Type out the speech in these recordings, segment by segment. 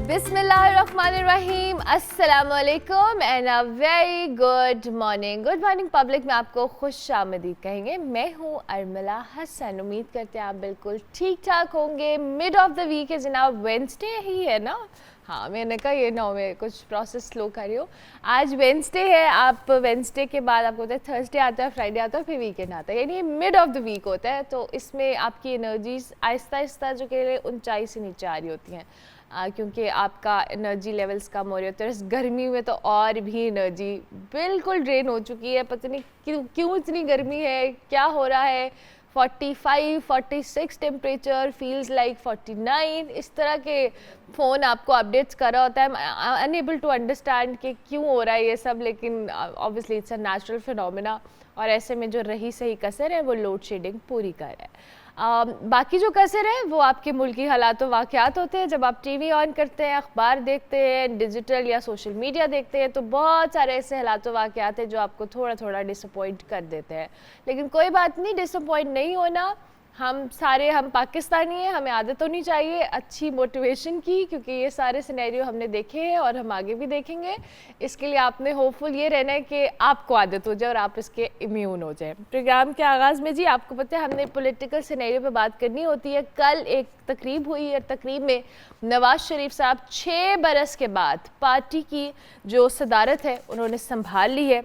बिस्मिल्लाहिर्रहमानिर्रहीम, अस्सलामुअलैकुम and a very good morning. Good morning public में आपको खुश आमदीद कहेंगे। मैं हूँ अर्मिला हसन। उम्मीद करते हैं आप बिल्कुल ठीक ठाक होंगे। मिड ऑफ द वीक है जनाब, वेंसडे ही है ना? हाँ, मैंने कहा ये ना मैं कुछ प्रोसेस स्लो कर रही हूँ। आज वेंसडे है। आप वेंसडे के बाद आपको होता है थर्सडे आता है, फ्राइडे आता है, फिर वीकेंड आता है, यानी मिड ऑफ द वीक होता है। तो इसमें आपकी एनर्जीज आहिस्ता आहिस्ता जो कि ऊंचाई से नीचे आ रही होती हैं, क्योंकि आपका एनर्जी लेवल्स कम हो रहे होते हैं। इस गर्मी में तो और भी एनर्जी बिल्कुल ड्रेन हो चुकी है। पता नहीं क्यों इतनी गर्मी है, क्या हो रहा है। 45, 46 टेम्परेचर, फील्स लाइक 49, इस तरह के फ़ोन आपको अपडेट्स कर रहा होता है। अनएबल टू अंडरस्टैंड कि क्यों हो रहा है ये सब, लेकिन obviously it's a natural phenomena. और ऐसे में जो रही सही कसर है वो लोड शेडिंग पूरी कर रहा है। बाकी जो कसर है वो आपके मुल्की हालात व वाक़यात होते हैं। जब आप टीवी ऑन करते हैं, अखबार देखते हैं, डिजिटल या सोशल मीडिया देखते हैं, तो बहुत सारे ऐसे हालात व वाक़यात हैं जो आपको थोड़ा थोड़ा डिसअपॉइंट कर देते हैं। लेकिन कोई बात नहीं, डिसअपॉइंट नहीं होना। हम पाकिस्तानी हैं, हमें आदत होनी चाहिए अच्छी मोटिवेशन की, क्योंकि ये सारे सिनेरियो हमने देखे हैं और हम आगे भी देखेंगे। इसके लिए आपने होपफुल ये रहना है कि आपको आदत हो जाए और आप इसके इम्यून हो जाए। प्रोग्राम के आगाज़ में जी आपको पता है हमने पॉलिटिकल सिनेरियो पे बात करनी होती है। कल एक तकरीब हुई और तकरीब में नवाज शरीफ साहब 6 बरस के बाद पार्टी की जो सदारत है उन्होंने संभाल ली है।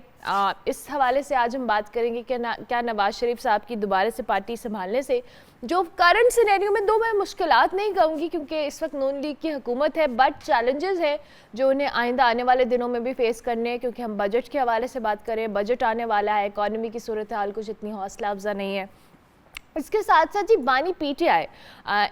इस हवाले से आज हम बात करेंगे कि क्या नवाज शरीफ साहब की दोबारा से पार्टी संभालने से जो करंट सिनेरियो में, दो मैं मुश्किलात नहीं कहूँगी क्योंकि इस वक्त नून लीग की हुकूमत है, बट चैलेंजेस हैं जो उन्हें आइंदा आने वाले दिनों में भी फेस करने हैं। क्योंकि हम बजट के हवाले से बात करें, बजट आने वाला है, इकॉनमी की सूरत हाल कुछ इतनी हौसला अफजा नहीं है। इसके साथ साथ जी बानी पीटीआई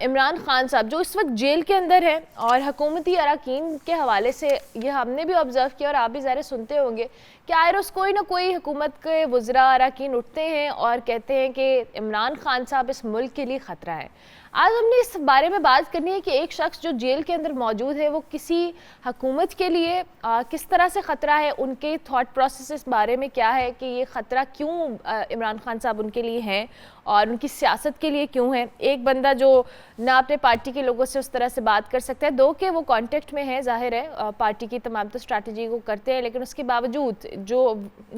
इमरान खान साहब जो इस वक्त जेल के अंदर है, और हुकूमती अरकान के हवाले से ये हमने भी ऑब्ज़र्व किया और आप भी ज़रा सुनते होंगे कि आए रोज़ कोई ना कोई हुकूमत के वज़रा अरकान उठते हैं और कहते हैं कि इमरान खान साहब इस मुल्क के लिए ख़तरा है। आज हमने इस बारे में बात करनी है कि एक शख्स जो जेल के अंदर मौजूद है वो किसी हुकूमत के लिए किस तरह से ख़तरा है, उनके थॉट प्रोसेस इस बारे में क्या है कि ये ख़तरा क्यों इमरान खान साहब उनके लिए हैं और उनकी सियासत के लिए क्यों है। एक बंदा जो ना अपने पार्टी के लोगों से उस तरह से बात कर सकता है, दो कि वो कॉन्टेक्ट में है, जाहिर है पार्टी की तमाम तो स्ट्रैटेजी को करते हैं, लेकिन उसके बावजूद जो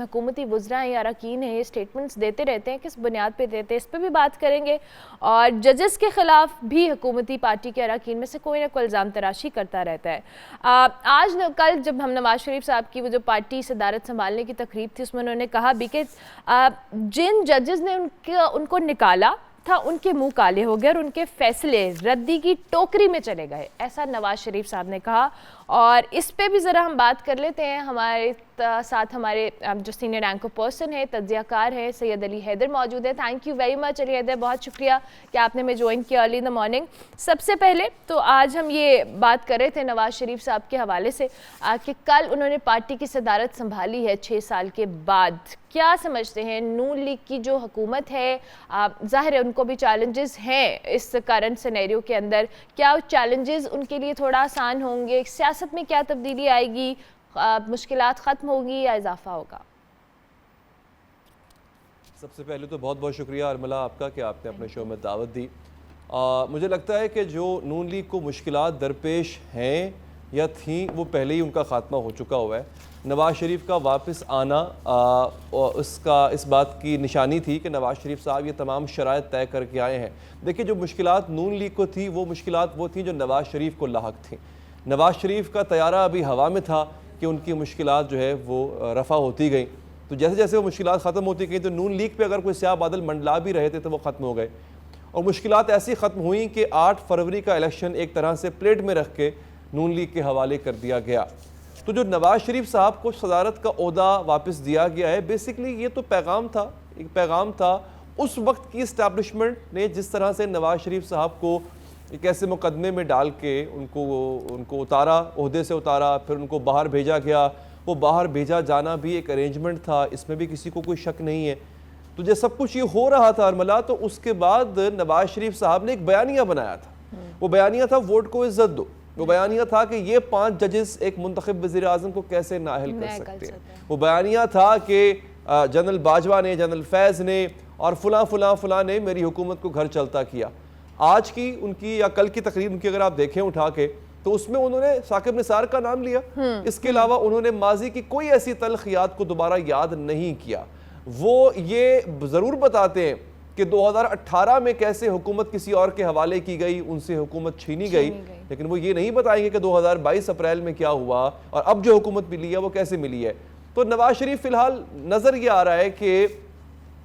हुकूमती वज़रा हैं या अरकान हैं ये स्टेटमेंट्स देते रहते हैं, किस बुनियाद पर देते हैं इस पर भी बात करेंगे। और जजेस के खिलाफ भी हुकूमती पार्टी के अरकान में से कोई ना कोई इल्ज़ाम तराशी करता रहता है। कल जब हम नवाज शरीफ साहब की वो जो पार्टी सदारत संभालने की तकरीब थी उसमें उन्होंने कहा भी कि जिन जजेस ने उनको निकाला था उनके मुंह काले हो गए और उनके फैसले रद्दी की टोकरी में चले गए, ऐसा नवाज शरीफ साहब ने कहा। और इस पे भी ज़रा हम बात कर लेते हैं। हमारे साथ हमारे जो सीनियर एंकर पर्सन है, तज्ज़ियाकार है, सैयद अली हैदर मौजूद है। Thank you very much Ali Haider, बहुत शुक्रिया कि आपने हमें ज्वाइन किया अर्ली इन द मॉर्निंग। सबसे पहले तो आज हम ये बात कर रहे थे नवाज शरीफ साहब के हवाले से कि कल उन्होंने पार्टी की सदारत संभाली है 6 साल के बाद। क्या समझते हैं नून लीग की जो हुकूमत है, ज़ाहिर है उनको भी चैलेंजेस हैं इस करंट सिनेरियो के अंदर, क्या चैलेंजेस उनके लिए थोड़ा आसान होंगे? सियासत में क्या तब्दीली आएगी? मुश्किलात ख़त्म होगी या इजाफा होगा? सबसे पहले तो बहुत बहुत शुक्रिया अर्मिला आपका कि आपने अपने शो में दावत दी। मुझे लगता है कि जो नून लीग को मुश्किलात दरपेश हैं या थीं वो पहले ही उनका ख़ात्मा हो चुका हुआ है। नवाज़ शरीफ का वापस आना उसका इस बात की निशानी थी कि नवाज़ शरीफ साहब ये तमाम शराइत तय करके आए हैं। देखिए जो मुश्किलात नून लीग को थी वो मुश्किलात वो थी जो नवाज़ शरीफ को लाहक थी। नवाज़ शरीफ का तैयारा अभी हवा में था कि उनकी मुश्किलात जो है वो रफ़ा होती गई, तो जैसे जैसे वो मुश्किलात ख़त्म होती गई तो नून लीग पे अगर कोई स्याह बादल मंडला भी रहे थे तो वो ख़त्म हो गए। और मुश्किलात ऐसी ख़त्म हुई कि 8 फरवरी का इलेक्शन एक तरह से प्लेट में रख के नून लीग के हवाले कर दिया गया। तो जो नवाज़ शरीफ साहब को सदारत का ओहदा वापस दिया गया है, बेसिकली ये तो पैगाम था, एक पैगाम था उस वक्त की इस्टेब्लिशमेंट ने जिस तरह से नवाज़ शरीफ साहब को एक ऐसे मुकदमे में डाल के उनको उतारा, ओहदे से उतारा, फिर उनको बाहर भेजा गया। वो बाहर भेजा जाना भी एक अरेंजमेंट था, इसमें भी किसी को कोई शक नहीं है। तो जब सब कुछ ये हो रहा था अर्मला, तो उसके बाद नवाज़ शरीफ साहब ने एक बयानिया बनाया था। वो बयानिया था वोट को इज्जत दो। वो बयानिया था कि ये 5 जजेस एक मुंतखब वज़ीर आज़म को कैसे नाअहल कर सकते हैं। वो बयानिया था कि जनरल बाजवा ने, जनरल फैज़ ने और फलां ने मेरी हुकूमत को घर चलता किया। आज की उनकी या कल की तकरीर उनकी अगर आप देखें उठा के, तो उसमें उन्होंने साकिब निसार का नाम लिया। इसके अलावा उन्होंने माजी की कोई ऐसी तलखियात को दोबारा याद नहीं किया। वो ये जरूर बताते हैं कि 2018 में कैसे हुकूमत किसी और के हवाले की गई, उनसे हुकूमत छीनी गई, लेकिन वो ये नहीं बताएंगे कि 2022 अप्रैल में क्या हुआ और अब जो हुकूमत मिली है वो कैसे मिली है। तो नवाज शरीफ फिलहाल नजर ये आ रहा है कि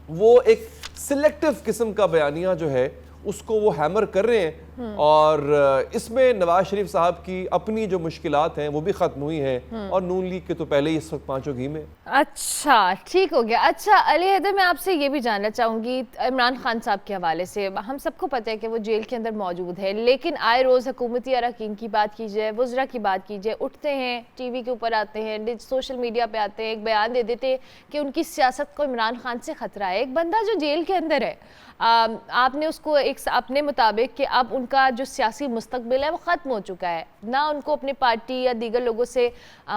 वो एक सिलेक्टिव किस्म का बयानिया जो है उसको वो हैमर कर रहे हैं और इसमें नवाज शरीफ साहब की अपनी जो मुश्किलात हैं वो भी खत्म हुई हैं और नून लीग के तो पहले ही इस वक्त पांचों घी में। अच्छा, ठीक हो गया। अच्छा अली हैदर, मैं आपसे ये भी जानना चाहूँगी इमरान खान साहब के हवाले से। हम सबको पता है कि वो जेल के अंदर मौजूद है, लेकिन आए रोज़ हुकूमती अरकान की बात कीजिए, वज़रा की बात कीजिए, उठते हैं टीवी के ऊपर आते हैं, सोशल मीडिया पे आते हैं, एक बयान दे देते हैं कि उनकी सियासत को इमरान खान से ख़तरा है। एक बंदा जो जेल के अंदर है, आपने उसको एक अपने मुताबिक कि अब उनका जो सियासी मुस्तकबिल है वो ख़त्म हो चुका है, ना उनको अपने पार्टी या दीगर लोगों से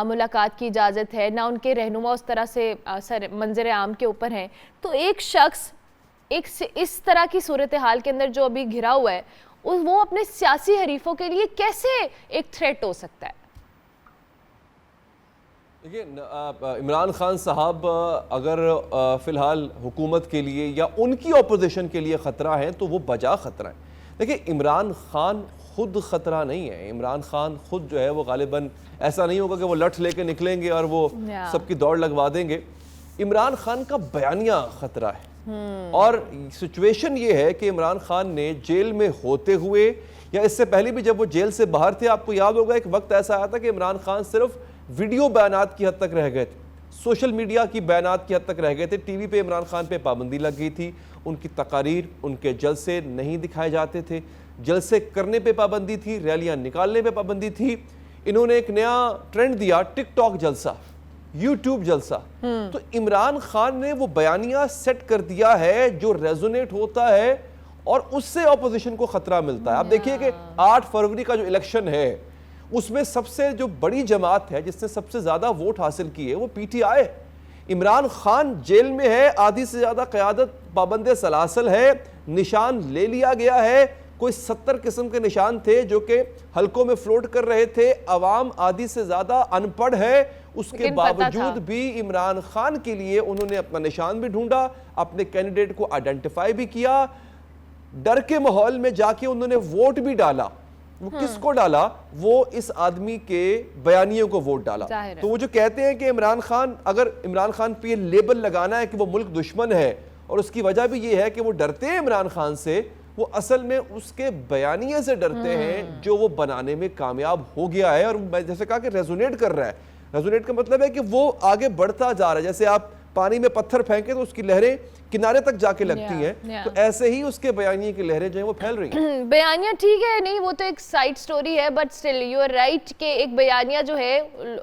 मुलाकात की इजाज़त है, ना उनके रहनुमा उस तरह से मंजर आम के ऊपर हैं। तो एक शख्स इस तरह की सूरत हाल के अंदर जो अभी घिरा हुआ है, वो अपने सियासी हरीफों के लिए कैसे एक थ्रेट हो सकता है? देखिए, इमरान खान साहब अगर फ़िलहाल हुकूमत के लिए या उनकी अपोजिशन के लिए ख़तरा है तो वो बजा ख़तरा है। देखिए, इमरान खान खुद ख़तरा नहीं है। इमरान खान खुद जो है वो गालिबन ऐसा नहीं होगा कि वो लठ लेके निकलेंगे और वो सबकी दौड़ लगवा देंगे। इमरान खान का बयानिया ख़तरा है और सिचुएशन ये है कि इमरान खान ने जेल में होते हुए या इससे पहले भी जब वो जेल से बाहर थे, आपको याद होगा एक वक्त ऐसा आया था कि इमरान खान सिर्फ वीडियो बयानात की हद तक रह गए थे, सोशल मीडिया की बयानात की हद तक रह गए थे। टीवी पे इमरान खान पे पाबंदी लग गई थी, उनकी तकारीर, उनके जलसे नहीं दिखाए जाते थे, जलसे करने पे पाबंदी थी, रैलियां निकालने पे पाबंदी थी। इन्होंने एक नया ट्रेंड दिया, टिकटॉक जलसा, यूट्यूब जलसा। तो इमरान खान ने वो बयानिया सेट कर दिया है जो रेजोनेट होता है और उससे ऑपोजिशन को खतरा मिलता है। आप देखिए कि 8 फरवरी का जो इलेक्शन है उसमें सबसे जो बड़ी जमात है जिसने सबसे ज्यादा वोट हासिल किए वो पीटीआई। इमरान खान जेल में है, आधी से ज्यादा क़यादत पाबंद सलासल है, निशान ले लिया गया है। कोई 70 किस्म के निशान थे जो कि हलकों में फ्लोट कर रहे थे। अवाम आधी से ज्यादा अनपढ़ है, उसके बावजूद भी इमरान खान के लिए उन्होंने अपना निशान भी ढूंढा, अपने कैंडिडेट को आइडेंटिफाई भी किया, डर के माहौल में जाके उन्होंने वोट भी डाला। वो किसको डाला? वो इस आदमी के बयानियों को वोट डाला। तो वो जो कहते हैं कि इमरान खान, अगर इमरान खान पे लेबल लगाना है कि वो मुल्क दुश्मन है और उसकी वजह भी ये है कि वो डरते हैं इमरान खान से, वो असल में उसके बयानिए से डरते हैं जो वो बनाने में कामयाब हो गया है। और जैसे कहा कि रेजोनेट कर रहा है। रेजोनेट का मतलब है कि वो आगे बढ़ता जा रहा है। जैसे आप पानी में पत्थर फेंके तो उसकी लहरें किनारे तक जाके लगती हैं, तो ऐसे ही उसके बयानिए की लहरें जो है वो फैल रही हैं। बयानिया ठीक है, नहीं वो तो एक साइड स्टोरी है, but still you are right कि एक बयानिया जो है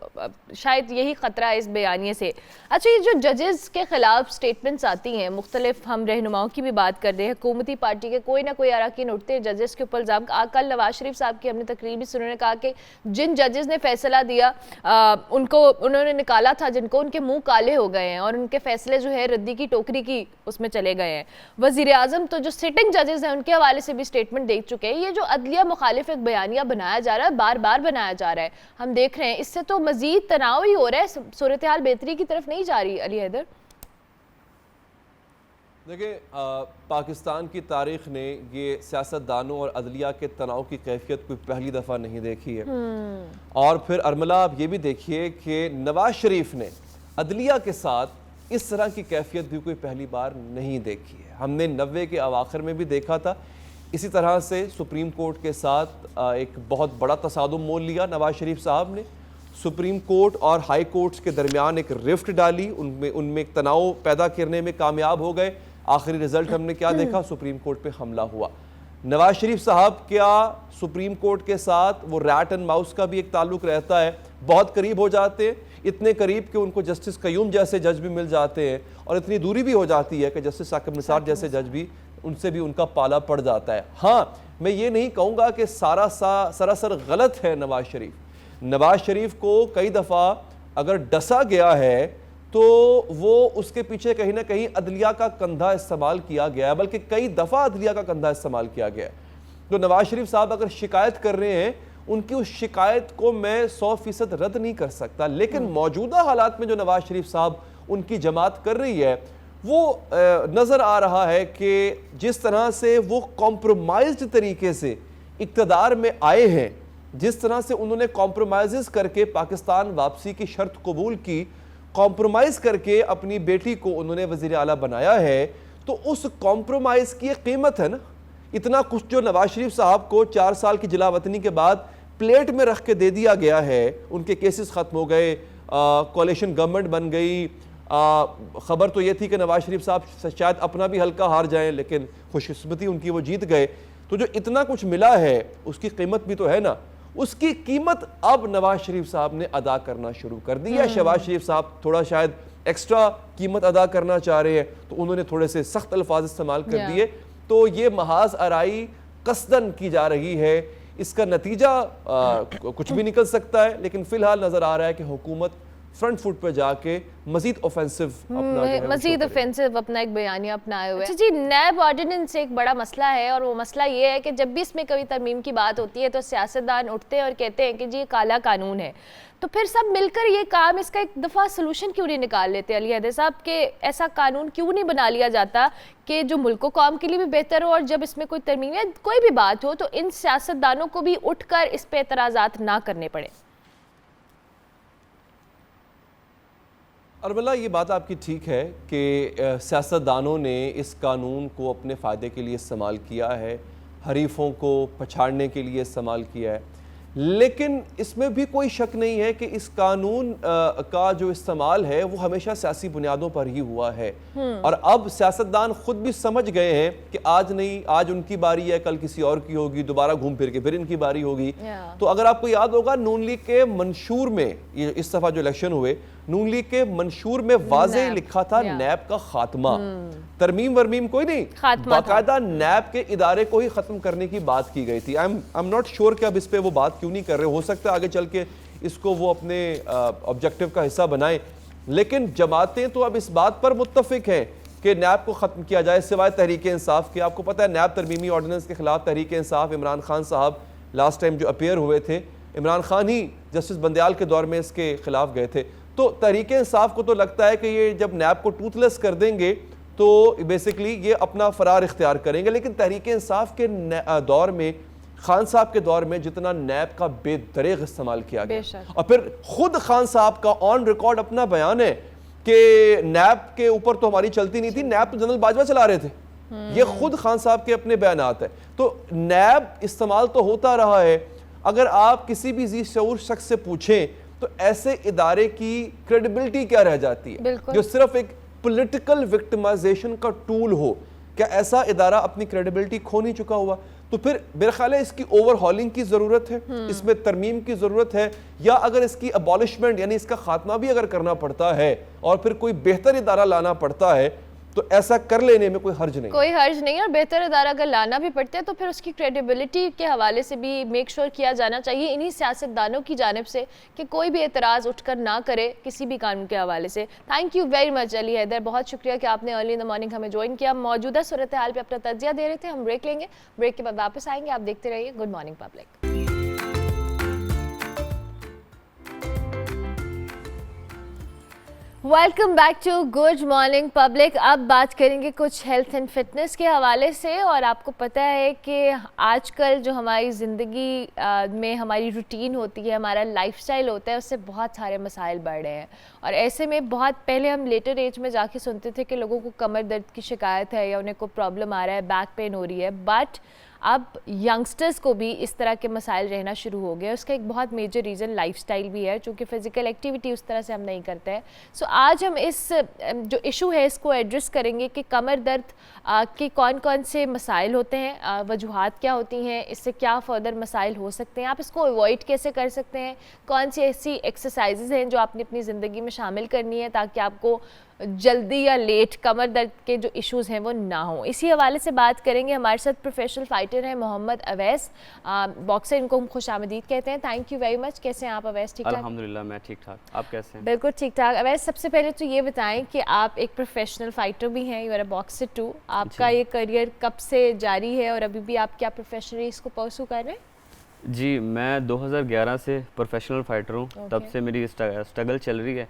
शायद यही खतरा है इस बयानिए से। अच्छा, ये जो जजेस के खिलाफ स्टेटमेंट्स आती हैं, मुख्तलिफ हम रहनुमाओं की भी बात कर रहे हैं, हुकूमती पार्टी के कोई ना कोई अरकान उठते हैं जजेस के ऊपर इल्ज़ाम। कल नवाज शरीफ साहब की हमने तकरीर भी सुनी, उन्होंने कहा कि जिन जजेस ने फैसला दिया उनको उन्होंने निकाला था जिनको, उनके मुँह काले हो गए हैं और उनके फैसले जो है रद्दी की टोकरी की उसमें चले गए हैं। वज़ीर आज़म तो जो सिटिंग जजेस हैं उनके हवाले से भी स्टेटमेंट दे चुके हैं। ये जो अदलिया मुखालिफ एक बयानिया बनाया जा रहा है, बार बार बनाया जा रहा है, हम देख रहे हैं इससे तो मजीद तनाव ही हो रहा है, सूरत हाल बेहतरी की तरफ नहीं जा रही। अली हैदर, देखिए, पाकिस्तान की तारीख ने ये सियासतदानों और अदलिया के तनाव की कैफियत कोई पहली दफ़ा नहीं देखी है। और फिर अरमला, आप ये भी देखिए कि नवाज शरीफ ने अदलिया के साथ इस तरह की कैफियत भी कोई पहली बार नहीं देखी है। हमने 90 के अवाखिर में भी देखा था, इसी तरह से सुप्रीम कोर्ट के साथ एक बहुत बड़ा तसादुम मोल लिया नवाज शरीफ साहब ने। सुप्रीम कोर्ट और हाई कोर्ट्स के दरमियान एक रिफ्ट डाली, उनमें एक तनाव पैदा करने में कामयाब हो गए। आखिरी रिजल्ट हमने क्या देखा? सुप्रीम कोर्ट पे हमला हुआ। नवाज शरीफ साहब क्या सुप्रीम कोर्ट के साथ वो रैट एंड माउस का भी एक ताल्लुक रहता है, बहुत करीब हो जाते हैं, इतने करीब कि उनको जस्टिस कयूम जैसे जज भी मिल जाते हैं, और इतनी दूरी भी हो जाती है कि जस्टिस साकिब निसार जैसे जज भी, उनसे भी उनका पाला पड़ जाता है। हाँ, मैं ये नहीं कहूँगा कि सरासर गलत है नवाज शरीफ। नवाज शरीफ को कई दफ़ा अगर डसा गया है तो वो उसके पीछे कहीं ना कहीं अदलिया का कंधा इस्तेमाल किया गया है, बल्कि कई दफ़ा अदलिया का कंधा इस्तेमाल किया गया है। तो नवाज शरीफ साहब अगर शिकायत कर रहे हैं उनकी उस शिकायत को मैं 100% रद्द नहीं कर सकता, लेकिन मौजूदा हालात में जो नवाज शरीफ साहब उनकी जमात कर रही है वो नज़र आ रहा है कि जिस तरह से वो कॉम्प्रोमाइज्ड तरीके से इक़्तिदार में आए हैं, जिस तरह से उन्होंने कॉम्प्रोमाइज़ करके पाकिस्तान वापसी की शर्त कबूल की, कॉम्प्रोमाइज़ करके अपनी बेटी को उन्होंने वज़ीर आला बनाया है, तो उस कॉम्प्रोमाइज़ की एक कीमत है ना। इतना कुछ जो नवाज शरीफ साहब को 4 साल की जलावतनी के बाद प्लेट में रख के दे दिया गया है, उनके केसेस ख़त्म हो गए, कोalition गवर्नमेंट बन गई। ख़बर तो ये थी कि नवाज शरीफ साहब शायद अपना भी हल्का हार जाएं, लेकिन खुशकिस्मती उनकी वो जीत गए। तो जो इतना कुछ मिला है उसकी कीमत भी तो है ना, उसकी कीमत अब नवाज शरीफ साहब ने अदा करना शुरू कर दी है। शहबाज शरीफ साहब थोड़ा शायद एक्स्ट्रा कीमत अदा करना चाह रहे हैं, तो उन्होंने थोड़े से सख्त अल्फाज इस्तेमाल कर दिए। तो ये महाज आराई कसदन की जा रही है, इसका नतीजा कुछ भी निकल सकता है, लेकिन फिलहाल नजर आ रहा है कि हुकूमत फ्रंट फुट पर जाके मजीद ऑफेंसिव अपना एक बयानिया अपनाए हुए। अच्छा जी, नैब ऑर्डिनेंस एक बड़ा मसला है, और वो मसला ये है कि जब भी इसमें कभी तरमीम की बात होती है तो सियासतदान उठते हैं और कहते हैं कि जी ये काला कानून है। तो फिर सब मिलकर ये काम, इसका एक दफ़ा सोल्यूशन क्यों नहीं निकाल लेते अली हैदर साहब, के ऐसा कानून क्यों नहीं बना लिया जाता कि जो मुल्क कौम के लिए भी बेहतर हो, और जब इसमें कोई तरमीम या कोई भी बात हो तो इन सियासतदानों को भी उठकर इस पे एतराज़ात ना करने पड़े। अरबला, ये बात आपकी ठीक है कि सियासतदानों ने इस कानून को अपने फ़ायदे के लिए इस्तेमाल किया है, हरीफों को पछाड़ने के लिए इस्तेमाल किया है, लेकिन इसमें भी कोई शक नहीं है कि इस कानून का जो इस्तेमाल है वो हमेशा सियासी बुनियादों पर ही हुआ है। और अब सियासतदान खुद भी समझ गए हैं कि आज नहीं, आज उनकी बारी है, कल किसी और की होगी, दोबारा घूम फिर के फिर इनकी बारी होगी। तो अगर आपको याद होगा, नून लीग के मंशूर में, ये इस दफ़ा जो इलेक्शन हुए, नून लीग के मंशूर में वाज़े लिखा था नैब का खात्मा, तरमीम वरमीम कोई नहीं, बाकायदा नैब के इदारे को ही खत्म करने की बात की गई थी। आई एम नॉट श्योर कि अब इस पे वो बात क्यों नहीं कर रहे, हो सकता है आगे चल के इसको वो अपने ऑब्जेक्टिव का हिस्सा बनाए, लेकिन जमातें तो अब इस बात पर मुत्तफिक हैं कि नैब को खत्म किया जाए, सिवाय तहरीक इंसाफ के। आपको पता है नैब तरमीमी ऑर्डिनेंस के खिलाफ तहरीक इंसाफ, इमरान खान साहब लास्ट टाइम जो अपेयर हुए थे, इमरान खान ही जस्टिस बंदयाल के दौर में इसके खिलाफ गए थे। तो तहरीक इंसाफ को तो लगता है कि ये जब नैब को टूथलेस कर देंगे तो बेसिकली ये अपना फरार इख्तियार करेंगे, लेकिन तहरीक इंसाफ के दौर में, खान साहब के दौर में जितना नैब का बेदरेग इस्तेमाल किया गया, और फिर खुद खान साहब का ऑन रिकॉर्ड अपना बयान है कि नैब के ऊपर तो हमारी चलती नहीं थी, नैब तो जनरल बाजवा चला रहे थे, ये खुद खान साहब के अपने बयानात है। तो नैब इस्तेमाल तो होता रहा है। अगर आप किसी भी जी शऊर शख्स से पूछें तो ऐसे इदारे की क्रेडिबिलिटी क्या रह जाती है जो सिर्फ एक पॉलिटिकल विक्टिमाइजेशन का टूल हो? क्या ऐसा इदारा अपनी क्रेडिबिलिटी खो नहीं चुका हुआ? तो फिर मेरा ख्याल है इसकी ओवरहॉलिंग की ज़रूरत है, इसमें तरमीम की ज़रूरत है, या अगर इसकी अबॉलिशमेंट यानी इसका खात्मा भी अगर करना पड़ता है और फिर कोई बेहतर इदारा लाना पड़ता है तो ऐसा कर लेने में कोई हर्ज नहीं, कोई हर्ज नहीं। और बेहतर इदारा अगर लाना भी पड़ता है तो फिर उसकी क्रेडिबिलिटी के हवाले से भी मेक श्योर किया जाना चाहिए इन्हीं सियासतदानों की जानिब से कि कोई भी एतराज़ उठकर ना करे किसी भी कानून के हवाले से। Thank you very much Ali Haider, बहुत शुक्रिया कि आपने अर्ली इन द मॉर्निंग हमें ज्वाइन किया। मौजूदा सूरत हाल पर अपना तजिया दे रहे थे। हम ब्रेक लेंगे, ब्रेक के बाद वापस आएंगे। आप देखते रहिए good morning public. Welcome back to good morning public. अब बात करेंगे कुछ हेल्थ एंड फिटनेस के हवाले से। और आपको पता है कि आजकल जो हमारी ज़िंदगी में हमारी रूटीन होती है, हमारा लाइफस्टाइल होता है, उससे बहुत सारे मसाइल बढ़ रहे हैं। और ऐसे में बहुत पहले हम लेटर एज में जाके सुनते थे कि लोगों को कमर दर्द की शिकायत है या उन्हें कोई प्रॉब्लम आ रहा है, बैक पेन हो रही है, बट अब यंगस्टर्स को भी इस तरह के मसाइल रहना शुरू हो गए। उसका एक बहुत मेजर रीज़न लाइफस्टाइल भी है, चूँकि फ़िज़िकल एक्टिविटी उस तरह से हम नहीं करते हैं। सो आज हम इस जो इशू है इसको एड्रेस करेंगे कि कमर दर्द के कौन कौन से मसाइल होते हैं, वजूहात क्या होती हैं, इससे क्या फ़र्दर मसाइल हो सकते हैं, आप इसको अवॉइड कैसे कर सकते हैं, कौन सी ऐसी एक्सरसाइजेज़ हैं जो आपने अपनी ज़िंदगी में शामिल करनी है ताकि आपको जल्दी या लेट कमर दर्द के जो इश्यूज़ हैं वो ना हो। इसी हवाले से बात करेंगे। हमारे साथ प्रोफेशनल फाइटर हैं मोहम्मद अवैस, बॉक्सर, इनको हम खुश आमदीद कहते हैं। Thank you very much. कैसे हैं आप अवैस? ठीक ठाक? अल्हम्दुलिल्लाह मैं ठीक ठाक, आप कैसे हैं? बिल्कुल ठीक ठाक। अवैस, सबसे पहले तो ये बताएं कि आप एक प्रोफेशनल फाइटर भी हैं, you are a boxer too. आपका ये करियर कब से जारी है और अभी भी आप क्या प्रोफेशनली इसको परसू कर रहे हैं? जी, मैं 2011 से प्रोफेशनल फाइटर हूँ। तब Okay. से मेरी स्ट्रगल चल रही है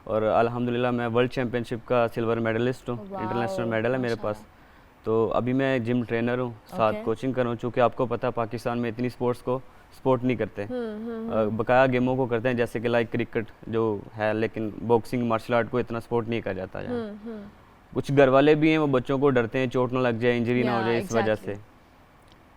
और अल्हम्दुलिल्लाह मैं वर्ल्ड चैम्पियनशिप का सिल्वर मेडलिस्ट हूँ। इंटरनेशनल Wow, मेडल है मेरे पास। माशाल्लाह। तो अभी मैं जिम ट्रेनर हूँ, साथ Okay. कोचिंग कर रहा हूँ, चूँकि आपको पता है पाकिस्तान में इतनी स्पोर्ट्स को सपोर्ट नहीं करते। हम्म। बकाया गेमों को करते हैं, जैसे कि लाइक क्रिकेट जो है, लेकिन बॉक्सिंग मार्शल आर्ट को इतना सपोर्ट नहीं किया जाता यहाँ। हम्म। कुछ घर वाले भी हैं, वो बच्चों को डरते हैं चोट ना लग जाए, इंजरी ना हो Yeah, जाए इस वजह exactly. से।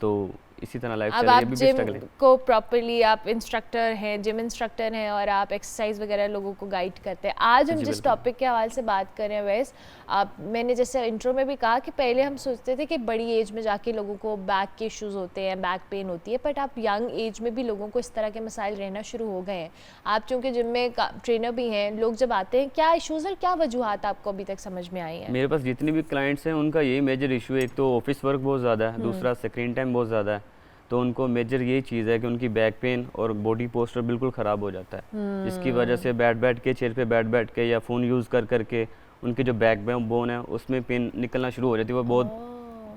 तो इसी तरह लाइफ अब चल रही है, आप अभी भी जिम स्ट्रगल है। को प्रॉपरली आप इंस्ट्रक्टर हैं, जिम इंस्ट्रक्टर हैं और आप एक्सरसाइज वगैरह लोगों को गाइड करते हैं। आज हम जी, जिस बिल्कुल। टॉपिक के हवाले से बात कर रहे हैं वैस, आप मैंने जैसे इंट्रो में भी कहा कि पहले हम सोचते थे कि बड़ी एज में जाके लोगों को बैक के इश्यूज होते हैं, बैक पेन होती है, बट आप यंग एज में भी लोगों को इस तरह के मसाइल रहना शुरू हो गए हैं। आप चूँकि जिम में ट्रेनर भी हैं, लोग जब आते हैं, क्या इशूज़ और क्या वजूहत आपको अभी तक समझ में आई हैं? मेरे पास जितने भी क्लाइंट्स हैं उनका यही मेजर इशू है। एक तो ऑफिस वर्क बहुत ज़्यादा है, दूसरा स्क्रीन टाइम बहुत ज़्यादा है। तो उनको मेजर यही चीज़ है कि उनकी बैक पेन और बॉडी पोस्चर बिल्कुल ख़राब हो जाता है, जिसकी वजह से बैठ के चेयर पे बैठ के या फ़ोन यूज़ कर के उनकी जो बैक बोन है उसमें पेन निकलना शुरू हो जाती है। वो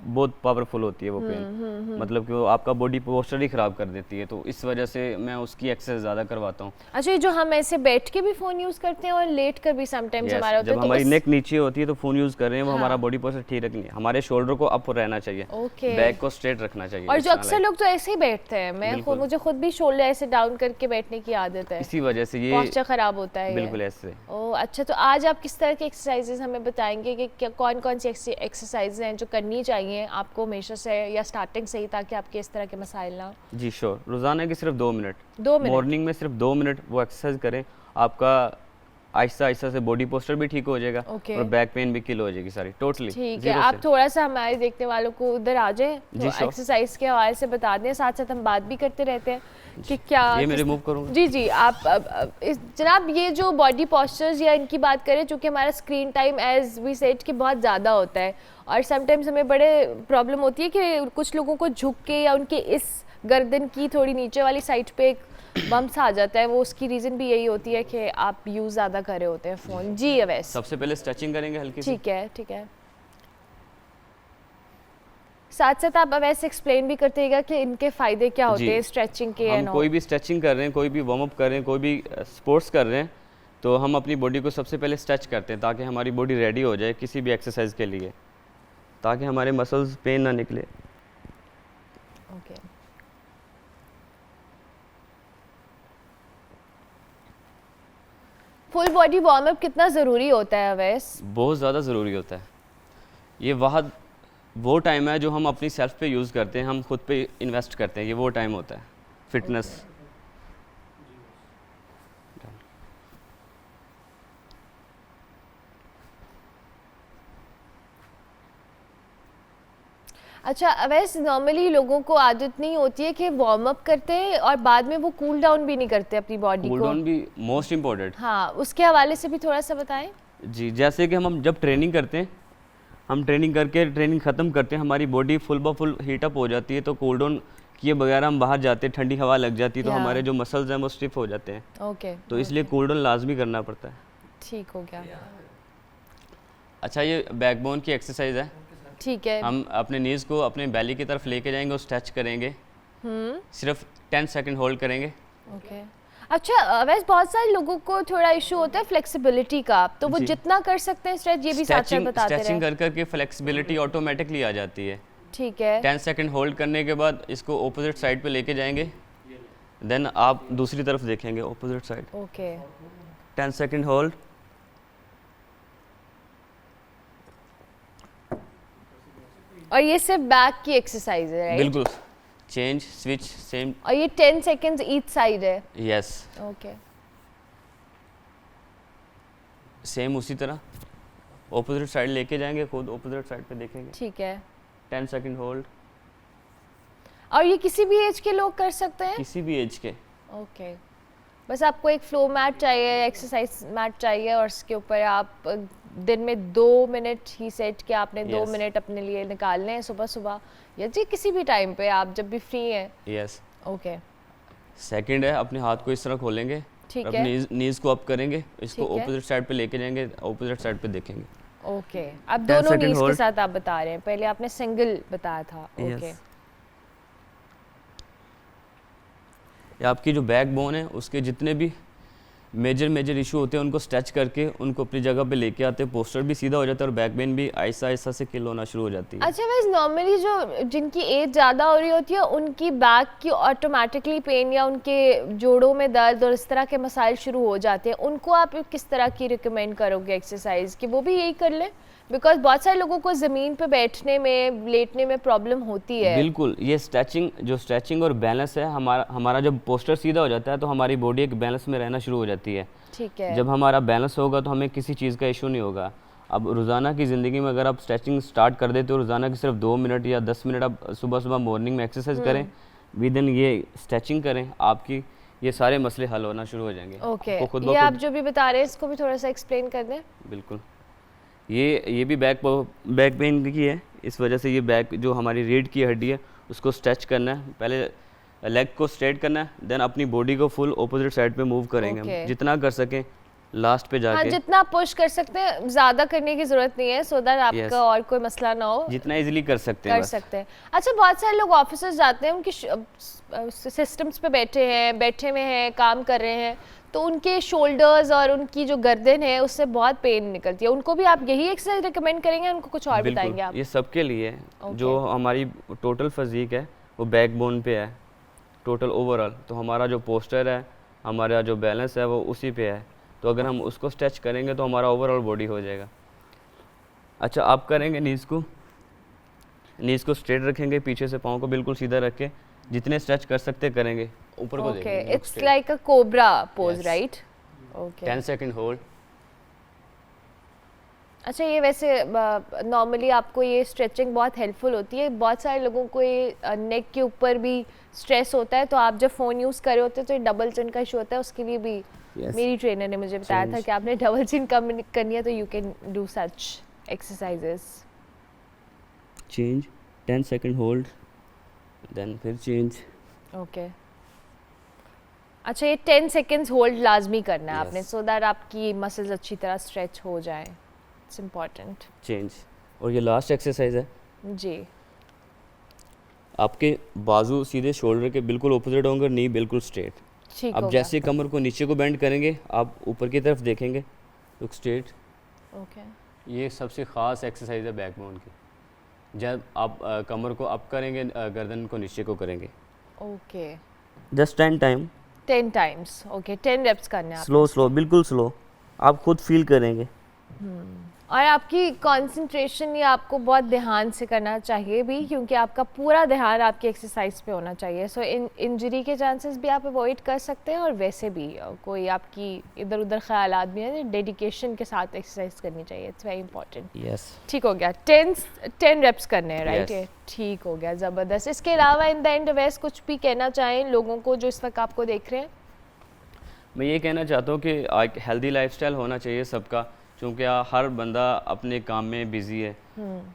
बहुत पावरफुल होती है वो पेन, मतलब कि वो आपका बॉडी पोस्चर ही ख़राब कर देती है। तो इस वजह से मैं उसकी एक्सरसाइज ज़्यादा करवाता हूँ। अच्छा, ये जो हम ऐसे बैठ के भी फ़ोन यूज़ करते हैं और लेट कर भी समटाइम्स Yes, हमारा होता है, जब तो हमारी उस- नेक नीचे होती है तो फ़ोन यूज़ कर रहे हैं, वो हाँ। हमारा बॉडी पोस्चर ठीक रखनी है, हमारे शोल्डर को अप रहना चाहिए, Okay. बैक को स्ट्रेट रखना चाहिए। और इस जो तरह अक्सर लोग तो ऐसे ही बैठते हैं, बिल्कुल। मुझे खुद भी शोल्डर ऐसे डाउन करके बैठने की आदत है, इसी वजह से ये पोस्चर खराब होता है ये। बिल्कुल ऐसे। ओह अच्छा, तो आज आप किस तरह के एक्सरसाइजेज हमें बताएंगे कि क्या कौन कौन सी एक्सरसाइज हैं जो करनी चाहिए आपको हमेशा से या स्टार्टिंग से ही, ताकि आपके इस तरह के मसाइल ना हो? जी श्योर, रोज़ाना की सिर्फ 2 मिनट, 2 मिनट? मॉर्निंग में सिर्फ 2 मिनट वो एक्सरसाइज करें, आपका आहिस्ता आहिस्ता से बॉडी पोस्चर भी ठीक हो जाएगा Okay. और बैक पेन भी किल हो जाएगी सारी, टोटली ठीक है, आप थोड़ा सा हमारे देखने वालों को उधर आ जाएं, जी, तो sure. एक्सरसाइज के हवाले से बता दें, साथ साथ हम बात भी करते रहते हैं कि क्या ये मैं किस- रिमूव करूँगा। जी जी, आप जनाब ये जो बॉडी पोस्चर्स या इनकी बात करें, चूँकि हमारा screen time as we said कि बहुत ज़्यादा होता है और समटाइम्स हमें बड़े प्रॉब्लम होती है कि कुछ लोगों को झुक के या उनके इस गर्दन की थोड़ी नीचे वाली साइड पे एक बम्स आ जाता है, वो उसकी रीज़न भी यही होती है कि आप यूज़ ज़्यादा कर रहे होते हैं फ़ोन। जी अवैस, सबसे पहले स्ट्रेचिंग करेंगे हल्की सी। ठीक है। साथ साथ आप अवैस एक्सप्लेन भी करते कि इनके फ़ायदे क्या होते जी। हैं स्ट्रेचिंग के हम and all। कोई भी स्ट्रेचिंग कर रहे हैं, कोई भी वार्म अप कर रहे हैं, कोई भी स्पोर्ट्स कर रहे हैं, तो हम अपनी बॉडी को सबसे पहले स्ट्रेच करते हैं ताकि हमारी बॉडी रेडी हो जाए किसी भी एक्सरसाइज के लिए, ताकि हमारे मसल्स पेन ना निकले। Okay. Full body warm up कितना ज़रूरी होता है अवैस? बहुत ज़्यादा ज़रूरी होता है। ये वो टाइम है जो हम अपनी सेल्फ पे यूज़ करते हैं, हम खुद पे इन्वेस्ट करते हैं, ये वो टाइम होता है फिटनेस। अच्छा अवैस, नॉर्मली लोगों को आदत नहीं होती है कि वार्म अप करते हैं और बाद में वो कूल डाउन भी नहीं करते अपनी बॉडी कूल को। डाउन भी मोस्ट इम्पोर्टेंट। हाँ, उसके हवाले से भी थोड़ा सा बताएं। जी, जैसे कि हम जब ट्रेनिंग करते हैं, हम ट्रेनिंग करके ट्रेनिंग ख़त्म करते हैं, हमारी बॉडी फुल ब फुल हीटअप हो जाती है, तो कूल डाउन किए बगैर हम बाहर जाते हैं, ठंडी हवा लग जाती है, तो Yeah. हमारे जो मसल्स हैं वो स्टिफ हो जाते हैं, ओके, तो इसलिए कूल डाउन लाजमी करना पड़ता है। ठीक हो गया। अच्छा, ये बैकबोन की एक्सरसाइज है। ठीक है। हम अपने नीज़ को अपने बैली की तरफ लेके जाएंगे और स्ट्रेच करेंगे, सिर्फ 10 सेकंड होल्ड करेंगे। ओके। अच्छा वैसे बहुत सारे लोगों को थोड़ा इशू होता है फ्लेक्सिबिलिटी का, तो वो जी। जितना कर सकते हैं स्ट्रेच ये भी साथ साथ बताते स्ट्रेचिंग रहे। कर करके फ्लेक्सिबिलिटी ऑटोमेटिकली आ जाती है। ठीक है। 10 सेकंड होल्ड करने के बाद इसको ऑपोजिट साइड पे लेके जाएंगे, देन आप दूसरी तरफ देखेंगे opposite side. Okay. 10 second hold, और ये सिर्फ बैक की एक्सरसाइज है, राइट? बिल्कुल चेंज स्विच सेम। और ये 10 सेकंड्स ईच साइड है। Yes, okay. सेम उसी तरह ऑपोजिट साइड लेके जाएंगे, खुद ऑपोजिट साइड पे देखेंगे। ठीक है। 10 सेकंड होल्ड, और ये किसी भी एज के लोग कर सकते हैं? किसी भी एज के। ओके। बस आपको एक फ्लो मैट चाहिए, एक्सरसाइज मैट चाहिए, और उसके ऊपर आप दिन में 2 मिनट ही सेट किया आपने, 2 Yes. मिनट अपने लिए निकालने हैं सुबह सुबह या जी किसी भी टाइम पे आप जब भी फ्री हैं। यस। ओके। सेकंड है, अपने हाथ को इस तरह खोलेंगे, ठीक है। अपनी नीज को अप करेंगे, इसको ठीक है। ऑपोजिट साइड पे लेके जाएंगे, ऑपोजिट साइड पे देखेंगे। ओके, अब 10 दोनों second नीज के hold. साथ आप बता रहे हैं, पहले आपने सिंगल बताया था। ओके। Yes. ये आपकी जो बैक बोन है उसके जितने भी मेजर इशू होते हैं उनको स्ट्रेच करके उनको अपनी जगह पे लेके आते हैं, पोस्चर भी सीधा हो जाता है और बैक पेन भी आहिस्ता आहिस्ता से किल होना शुरू हो जाती है। अच्छा, वैसे नॉर्मली जो जिनकी एज ज़्यादा हो रही होती है उनकी बैक की ऑटोमेटिकली पेन या उनके जोड़ों में दर्द और इस तरह के मसाइल शुरू हो जाते हैं, उनको आप किस तरह की रिकमेंड करोगे एक्सरसाइज कि वो भी यही कर लें? बिकॉज बहुत सारे लोगों को ज़मीन पे बैठने में लेटने में प्रॉब्लम होती है। बिल्कुल, ये स्ट्रेचिंग और बैलेंस है, हमारा जब पोस्टर सीधा हो जाता है तो हमारी बॉडी एक बैलेंस में रहना शुरू हो जाती है। ठीक है। जब हमारा बैलेंस होगा तो हमें किसी चीज़ का इशू नहीं होगा। अब रोज़ाना की ज़िंदगी में अगर आप स्ट्रेचिंग स्टार्ट कर देते हो, रोज़ाना की सिर्फ 2 मिनट या 10 मिनट आप सुबह मॉर्निंग में एक्सरसाइज करें, विद इन ये स्ट्रेचिंग करें, आपकी ये सारे मसले हल होना शुरू हो जाएंगे। ओके, आपको खुद ये ब आप खुद जो भी बता रहे हैं इसको भी थोड़ा सा एक्सप्लेन कर दें। बिल्कुल, ये भी बैक पेन की है, इस वजह से ये बैक जो हमारी रीढ़ की हड्डी है उसको स्ट्रेच करना है, पहले लेग को स्ट्रेट करना है, देन अपनी बॉडी को फुल ऑपोजिट साइड पे मूव करेंगे Okay. हम जितना कर सकें लास्ट पे हाँ, जाके, जितना पुश कर सकते हैं, ज़्यादा करने की ज़रूरत नहीं है, सो दैट आपका Yes. और कोई मसला ना हो, जितना इजीली कर सकते हैं कर बस। सकते हैं। अच्छा, बहुत सारे लोग ऑफिस जाते हैं, उनकी सिस्टम्स पे बैठे हुए हैं, काम कर रहे हैं, तो उनके शोल्डर्स और उनकी जो गर्दन है उससे बहुत पेन निकलती है, उनको भी आप यही एक्सरसाइज रिकमेंड करेंगे, उनको कुछ और बिल्कुल, बताएंगे आप? ये सबके लिए है। Okay. जो हमारी टोटल फिजिक है वो बैक बोन पे है, टोटल ओवरऑल, तो हमारा जो पोस्टर है, हमारा जो बैलेंस है वो उसी पे है, तो अगर हम उसको स्ट्रेच करेंगे तो हमारा ओवरऑल बॉडी हो जाएगा। अच्छा, आप करेंगे नीज़ को स्ट्रेट रखेंगे, पीछे से पाँव को बिल्कुल सीधा रख के जितने स्ट्रेच कर सकते करेंगे, ऊपर को ओके, देखेंगे। It's like a cobra pose, Yes. Right? Okay. 10 second hold. अच्छा, ये वैसे नॉर्मली आपको ये स्ट्रेचिंग बहुत हेल्पफुल होती है, बहुत सारे लोगों को ये नेक के ऊपर भी स्ट्रेस होता है, तो आप जब फ़ोन यूज़ कर रहे होते हैं तो ये डबल चिन का इशू होता है, उसके लिए भी Yes. मेरी ट्रेनर ने मुझे बताया था कि आपने डबल चिन कम करनी है तो you can do such exercises. Change, 10 second hold, then फिर चेंज। ओके। अच्छा, ये 10 सेकेंड्स होल्ड लाजमी करना है Yes. आपने, सो दैट आपकी मसल्स अच्छी तरह स्ट्रेच हो जाए, इट्स इम्पॉर्टेंट। चेंज। और ये लास्ट एक्सरसाइज है, जी। आपके बाजू सीधे शोल्डर के बिल्कुल ऑपोजिट होंगे, नी बिल्कुल स्ट्रेट। ठीक आप हो जैसे कमर को नीचे को बेंड करेंगे, आप ऊपर की तरफ देखेंगे, लुक स्ट्रेट। गया। ओके। ये सबसे ख़ास एक्सरसाइज है बैक बोन की। जब आप कमर को अप करेंगे, गर्दन को नीचे को करेंगे। Okay, just 10 time, 10 times. Okay, 10 reps करने हैं स्लो बिल्कुल स्लो, आप खुद फील करेंगे। और आपकी कंसंट्रेशन ये आपको बहुत ध्यान से करना चाहिए भी, क्योंकि आपका पूरा ध्यान आपकी एक्सरसाइज पे होना चाहिए। सो इंजरी के चांसेस भी आप अवॉइड कर सकते हैं, और वैसे भी कोई आपकी इधर उधर ख्यालात भी हैं, डेडिकेशन के साथ एक्सरसाइज करनी चाहिए, इट्स वेरी इंपॉर्टेंट। यस। ठीक हो गया, 10 रेप्स करने हैं, राइट? Yes. ये ठीक हो गया, ज़बरदस्त। इसके अलावा इन द एंड वैसे कुछ भी कहना चाहें लोगों को जो इस वक्त आपको देख रहे हैं? मैं ये कहना चाहता हूँ कि एक हेल्दी लाइफस्टाइल होना चाहिए सबका, क्योंकि हर बंदा अपने काम में बिज़ी है,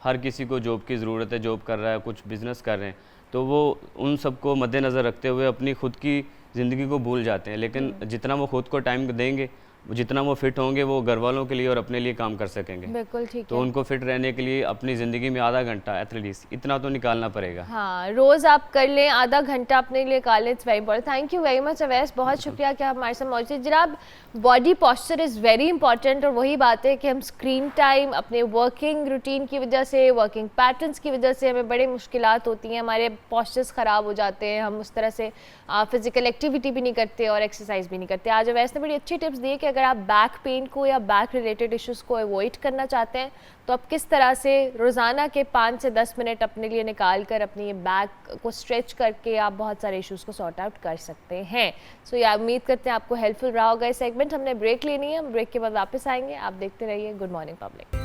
हर किसी को जॉब की ज़रूरत है, जॉब कर रहा है, कुछ बिज़नेस कर रहे हैं, तो वो उन सबको मद्देनज़र रखते हुए अपनी खुद की ज़िंदगी को भूल जाते हैं। लेकिन जितना वो खुद को टाइम देंगे, जितना वो फिट होंगे, वो घर वालों के लिए और अपने लिए काम कर सकेंगे। बिल्कुल ठीक तो है। उनको फिट रहने के लिए अपनी ज़िंदगी में आधा घंटा एटलीस्ट इतना तो निकालना पड़ेगा। हाँ, रोज़ आप कर लें, आधा घंटा अपने लिए निकालें, it's very important. Thank you very much Awais, बहुत शुक्रिया कि आप हमारे साथ मौजूद हैं। जनाब, body posture is very important, और वही बात है कि हम स्क्रीन टाइम, अपने वर्किंग रूटीन की वजह से, वर्किंग पैटर्न्स की वजह से हमें बड़ी मुश्किलात होती हैं, हमारे पॉस्चर्स ख़राब हो जाते हैं, हम उस तरह से फिज़िकल एक्टिविटी भी नहीं करते और एक्सरसाइज भी नहीं करते। आज अवैस ने बड़ी अच्छी टिप्स दी कि अगर आप बैक पेन को या बैक रिलेटेड इश्यूज़ को अवॉइड करना चाहते हैं तो आप किस तरह से रोज़ाना के 5 से 10 मिनट अपने लिए निकाल कर अपनी ये बैक को स्ट्रेच करके आप बहुत सारे इश्यूज़ को सॉर्ट आउट कर सकते हैं। सो ये उम्मीद करते हैं आपको हेल्पफुल रहा होगा ये सेगमेंट। हमने ब्रेक लेनी है, हम ब्रेक के बाद वापस आएंगे। आप देखते रहिए good morning public.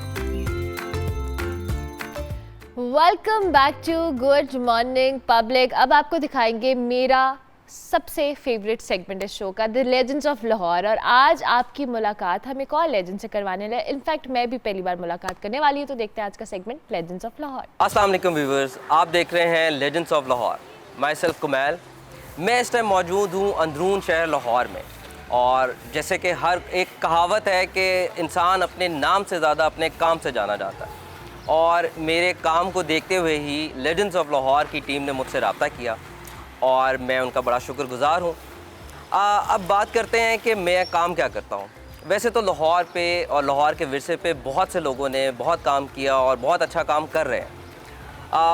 Welcome back to good morning public. अब आपको दिखाएंगे मेरा सबसे फेवरेट सेगमेंट इस शो का, द लेजेंड्स ऑफ लाहौर। और आज आपकी मुलाकात हम एक और लेजेंड से करवाने लगे। इनफैक्ट मैं भी पहली बार मुलाकात करने वाली हूँ, तो देखते हैं आज का सेगमेंट लेजेंड्स ऑफ लाहौर। अस्सलाम वालेकुम व्यूअर्स, आप देख रहे हैं legends of Lahore. My self Kumail. मैं इस टाइम मौजूद हूँ अंदरून शहर लाहौर में, और जैसे कि हर एक कहावत है कि इंसान अपने नाम से ज़्यादा अपने काम से जाना जाता है, और मेरे काम को देखते हुए ही लेजेंड्स ऑफ लाहौर की टीम ने मुझसे रब्ता किया, और मैं उनका बड़ा शुक्रगुज़ार हूँ अब बात करते हैं कि मैं काम क्या करता हूँ। वैसे तो लाहौर पे और लाहौर के विरसे पे बहुत से लोगों ने बहुत काम किया और बहुत अच्छा काम कर रहे हैं।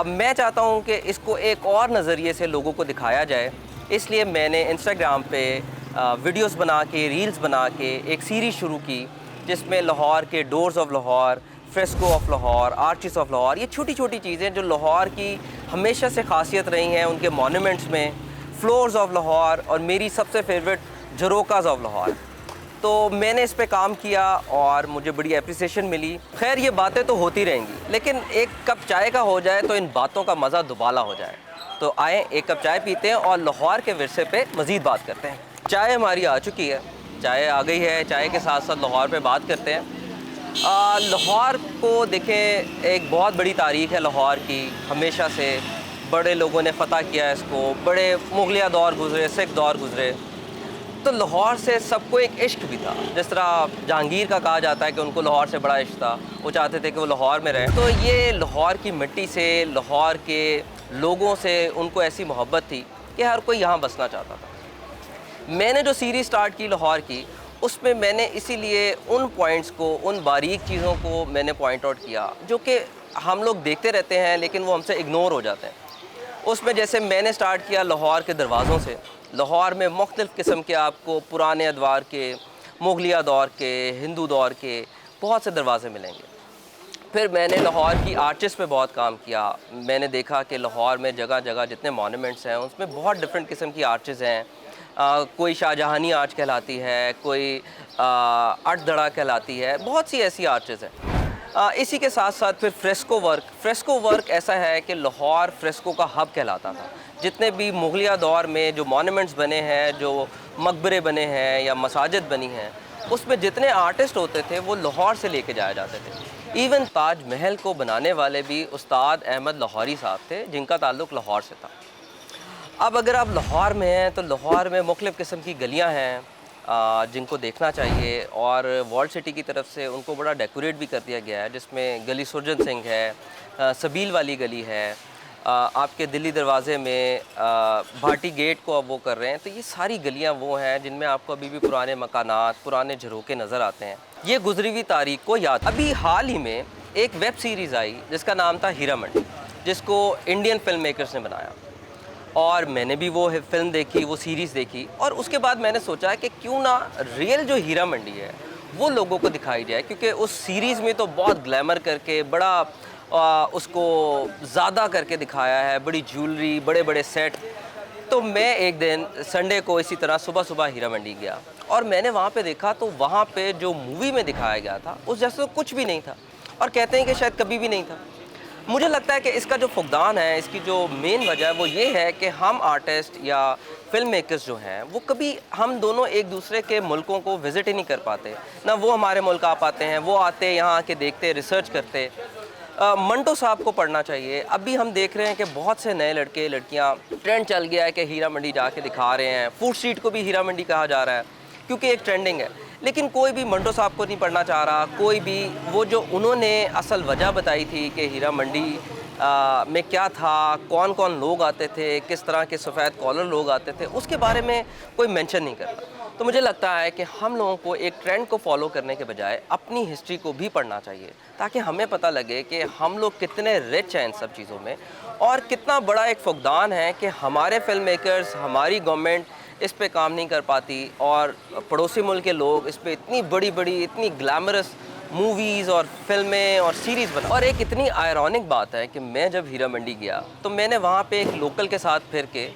मैं चाहता हूँ कि इसको एक और नज़रिए से लोगों को दिखाया जाए, इसलिए मैंने इंस्टाग्राम पे वीडियोस बना के, रील्स बना के एक सीरीज़ शुरू की जिसमें लाहौर के doors of Lahore, fresco of Lahore, Archies of Lahore, ये छोटी छोटी चीज़ें जो लाहौर की हमेशा से खासियत रही हैं, उनके मॉन्यूमेंट्स में, फ्लोर्स ऑफ लाहौर और मेरी सबसे फेवरेट झरोकाज़ ऑफ लाहौर। तो मैंने इस पे काम किया और मुझे बड़ी एप्रिसिएशन मिली। खैर ये बातें तो होती रहेंगी, लेकिन एक कप चाय का हो जाए तो इन बातों का मज़ा दुबाला हो जाए। तो आए एक कप चाय पीते हैं और लाहौर के विरसे पे मज़ीद बात करते हैं। चाय हमारी आ चुकी है, चाय आ गई है, चाय के साथ साथ लाहौर पे बात करते हैं। लाहौर को देखें, एक बहुत बड़ी तारीख़ है लाहौर की, हमेशा से बड़े लोगों ने फ़तह किया है इसको, बड़े मुगलिया दौर गुज़रे, सिख दौर गुज़रे, तो लाहौर से सबको एक इश्क भी था। जिस तरह जहांगीर का कहा जाता है कि उनको लाहौर से बड़ा इश्क था, वो चाहते थे कि वो लाहौर में रहें। तो ये लाहौर की मिट्टी से, लाहौर के लोगों से उनको ऐसी मोहब्बत थी कि हर कोई यहाँ बसना चाहता था। मैंने जो सीरीज़ स्टार्ट की लाहौर की, उसमें मैंने इसीलिए उन पॉइंट्स को, उन बारीक चीज़ों को मैंने पॉइंट आउट किया जो कि हम लोग देखते रहते हैं लेकिन वो हमसे इग्नोर हो जाते हैं। उसमें जैसे मैंने स्टार्ट किया लाहौर के दरवाज़ों से। लाहौर में मुख्तलिफ़ किस्म के आपको पुराने अदवार के, मुगलिया दौर के, हिंदू दौर के बहुत से दरवाज़े मिलेंगे। फिर मैंने लाहौर की आर्चिस पे बहुत काम किया। मैंने देखा कि लाहौर में जगह जगह जितने मॉन्यूमेंट्स हैं उसमें बहुत डिफरेंट किस्म की आर्चिस हैं। कोई शाहजहानी आर्च कहलाती है, कोई अटदड़ा कहलाती है, बहुत सी ऐसी आर्चेज़ हैं। इसी के साथ साथ फिर फ्रेस्को वर्क ऐसा है कि लाहौर फ्रेस्को का हब कहलाता था। जितने भी मुगलिया दौर में जो मॉन्यूमेंट्स बने हैं, जो मकबरे बने हैं या मसाजिद बनी हैं, उसमें जितने आर्टिस्ट होते थे वो लाहौर से लेके जाए जाते थे। इवन ताज महल को बनाने वाले भी उस्ताद अहमद लाहौरी साहब थे, जिनका ताल्लुक़ लाहौर से था। अब अगर आप लाहौर में हैं तो लाहौर में मुख्तलिफ़ किस्म की गलियां हैं जिनको देखना चाहिए, और वॉल्ड सिटी की तरफ से उनको बड़ा डेकोरेट भी कर दिया गया है, जिसमें गली सुरजन सिंह है, सबील वाली गली है, आपके दिल्ली दरवाज़े में भाटी गेट को अब वो कर रहे हैं। तो ये सारी गलियां वो हैं जिनमें आपको अभी भी पुराने मकानात, पुराने झरोके नज़र आते हैं। ये गुजरी हुई तारीख को याद। अभी हाल ही में एक वेब सीरीज़ आई जिसका नाम था हीरा मंडी, जिसको इंडियन फिल्म मेकर्स ने बनाया, और मैंने भी वो फिल्म देखी, वो सीरीज़ देखी, और उसके बाद मैंने सोचा कि क्यों ना रियल जो हीरा मंडी है वो लोगों को दिखाई जाए, क्योंकि उस सीरीज़ में तो बहुत ग्लैमर करके, बड़ा उसको ज़्यादा करके दिखाया है, बड़ी ज्वेलरी, बड़े बड़े सेट। तो मैं एक दिन संडे को इसी तरह सुबह सुबह हीरा मंडी गया और मैंने वहाँ पे देखा, तो वहाँ पे जो मूवी में दिखाया गया था उस जैसे तो कुछ भी नहीं था, और कहते हैं कि शायद कभी भी नहीं था। मुझे लगता है कि इसका जो फुकदान है, इसकी जो मेन वजह है वो ये है कि हम आर्टिस्ट या फिल्म मेकर्स जो हैं वो कभी, हम दोनों एक दूसरे के मुल्कों को विज़िट ही नहीं कर पाते। ना वो हमारे मुल्क आ पाते हैं, वो आते यहाँ आके देखते, रिसर्च करते। मंटो साहब को पढ़ना चाहिए। अभी हम देख रहे हैं कि बहुत से नए लड़के लड़कियाँ, ट्रेंड चल गया है कि हीरा मंडी जाके दिखा रहे हैं। फूड स्ट्रीट को भी हीरा मंडी कहा जा रहा है क्योंकि एक ट्रेंडिंग है, लेकिन कोई भी मंटो साहब को नहीं पढ़ना चाह रहा। कोई भी वो जो उन्होंने असल वजह बताई थी कि हीरा मंडी में क्या था, कौन कौन लोग आते थे, किस तरह के सफ़ेद कॉलर लोग आते थे, उसके बारे में कोई मेंशन नहीं करता। तो मुझे लगता है कि हम लोगों को एक ट्रेंड को फॉलो करने के बजाय अपनी हिस्ट्री को भी पढ़ना चाहिए, ताकि हमें पता लगे कि हम लोग कितने रिच हैं इन सब चीज़ों में, और कितना बड़ा एक फुकदान है कि हमारे फिल्म मेकर्स, हमारी गवर्नमेंट इस पे काम नहीं कर पाती, और पड़ोसी मुल्क के लोग इस पे इतनी बड़ी बड़ी, इतनी ग्लैमरस मूवीज़ और फिल्में और सीरीज़ बना। और एक इतनी आयरॉनिक बात है कि मैं जब हीरा मंडी गया तो मैंने वहाँ पे एक लोकल के साथ फिर के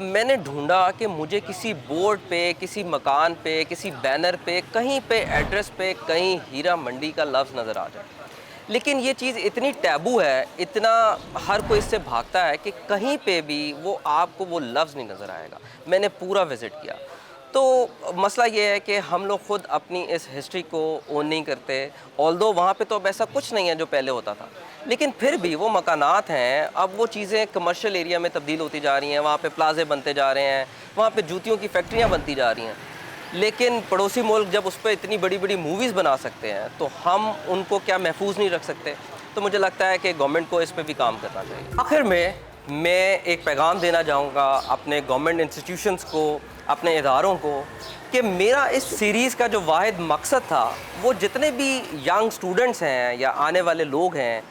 मैंने ढूंढा कि मुझे किसी बोर्ड पे, किसी मकान पे, किसी बैनर पे, कहीं पे, एड्रेस पे कहीं हीरा मंडी का लफ्ज़ नज़र आ जाए। लेकिन ये चीज़ इतनी टैबू है, इतना हर कोई इससे भागता है कि कहीं पे भी वो आपको वो लफ्ज़ नहीं नज़र आएगा। मैंने पूरा विज़िट किया, तो मसला ये है कि हम लोग ख़ुद अपनी इस हिस्ट्री को ओन नहीं करते। ऑल्दो वहाँ पे तो अब ऐसा कुछ नहीं है जो पहले होता था, लेकिन फिर भी वो मकानात हैं, अब वो चीज़ें कमर्शियल एरिया में तब्दील होती जा रही हैं। वहाँ पे प्लाजे बनते जा रहे हैं, वहाँ पे जूतियों की फैक्ट्रियाँ बनती जा रही हैं। लेकिन पड़ोसी मुल्क जब उस पर इतनी बड़ी बड़ी मूवीज़ बना सकते हैं तो हम उनको क्या महफूज नहीं रख सकते? तो मुझे लगता है कि गवर्नमेंट को इस पर भी काम करना चाहिए। आखिर में मैं एक पैगाम देना चाहूँगा अपने गवर्नमेंट इंस्टीट्यूशंस को, अपने इदारों को, कि मेरा इस सीरीज़ का जो वाहिद मकसद था वो जितने भी यंग स्टूडेंट्स हैं या आने वाले लोग हैं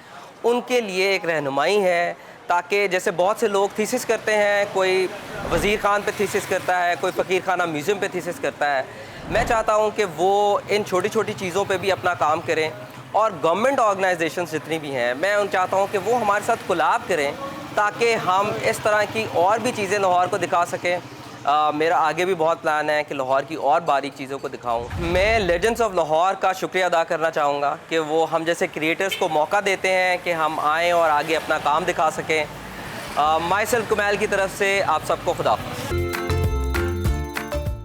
उनके लिए एक रहनुमाई है, ताकि जैसे बहुत से लोग थीसिस करते हैं, कोई वज़ीर ख़ान पे थीसिस करता है, कोई फ़कीर खाना म्यूज़ियम पे थीसिस करता है, मैं चाहता हूँ कि वो इन छोटी छोटी चीज़ों पे भी अपना काम करें और गवर्नमेंट ऑर्गेनाइजेशंस जितनी भी हैं मैं उन चाहता हूँ कि वो हमारे साथ कोलैब करें ताकि हम इस तरह की और भी चीज़ें लाहौर को दिखा सकें। मेरा आगे भी बहुत प्लान है कि लाहौर की और बारीक चीज़ों को दिखाऊं। मैं लेजेंड्स ऑफ लाहौर का शुक्रिया अदा करना चाहूँगा कि वो हम जैसे क्रिएटर्स को मौका देते हैं कि हम आएँ और आगे अपना काम दिखा सकें। माई सेल्फ कुमैल की तरफ से आप सबको खुदा हाफ़िज़।